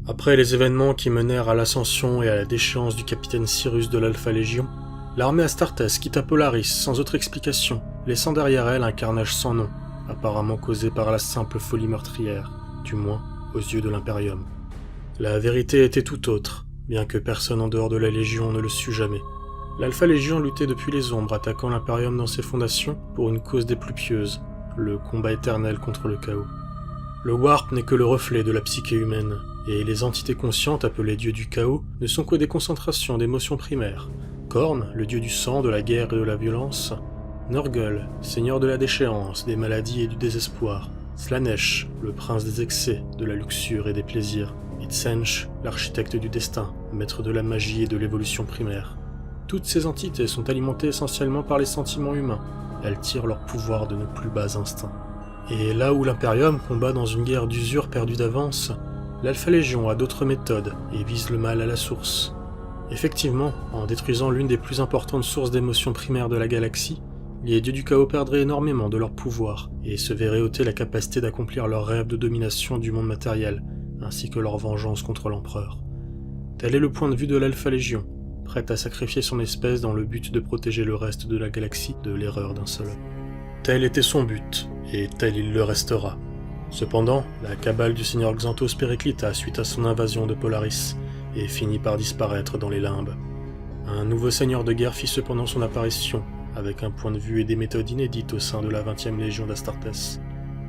Après les événements qui menèrent à l'ascension et à la déchéance du capitaine Cyrus de l'Alpha Légion, l'armée Astartes quitta Polaris sans autre explication, laissant derrière elle un carnage sans nom, apparemment causé par la simple folie meurtrière, du moins aux yeux de l'Imperium. La vérité était tout autre, bien que personne en dehors de la Légion ne le sût jamais. L'Alpha Légion luttait depuis les ombres, attaquant l'Imperium dans ses fondations pour une cause des plus pieuses, le combat éternel contre le chaos. Le Warp n'est que le reflet de la psyché humaine, et les entités conscientes appelées dieux du chaos ne sont que des concentrations d'émotions primaires. Khorne, le dieu du sang, de la guerre et de la violence. Nurgle, seigneur de la déchéance, des maladies et du désespoir. Slanesh, le prince des excès, de la luxure et des plaisirs. Et Tsench, l'architecte du destin, maître de la magie et de l'évolution primaire. Toutes ces entités sont alimentées essentiellement par les sentiments humains. Elles tirent leur pouvoir de nos plus bas instincts. Et là où l'Imperium combat dans une guerre d'usure perdue d'avance, l'Alpha Légion a d'autres méthodes et vise le mal à la source. Effectivement, en détruisant l'une des plus importantes sources d'émotions primaires de la galaxie, les dieux du chaos perdraient énormément de leur pouvoir et se verraient ôter la capacité d'accomplir leur rêve de domination du monde matériel, ainsi que leur vengeance contre l'Empereur. Tel est le point de vue de l'Alpha Légion, prête à sacrifier son espèce dans le but de protéger le reste de la galaxie de l'erreur d'un seul homme. Tel était son but, et tel il le restera. Cependant, la cabale du seigneur Xanthos périclita suite à son invasion de Polaris, et finit par disparaître dans les limbes. Un nouveau seigneur de guerre fit cependant son apparition, avec un point de vue et des méthodes inédites au sein de la 20e Légion d'Astartes.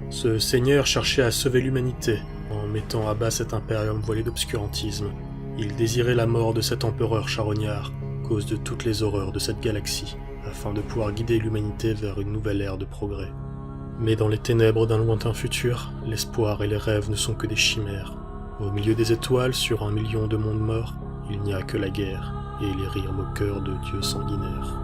Ce seigneur cherchait à sauver l'humanité, en mettant à bas cet impérium voilé d'obscurantisme. Il désirait la mort de cet empereur charognard, cause de toutes les horreurs de cette galaxie, afin de pouvoir guider l'humanité vers une nouvelle ère de progrès. Mais dans les ténèbres d'un lointain futur, l'espoir et les rêves ne sont que des chimères. Au milieu des étoiles, sur 1 million de mondes morts, il n'y a que la guerre et les rires moqueurs de dieux sanguinaires.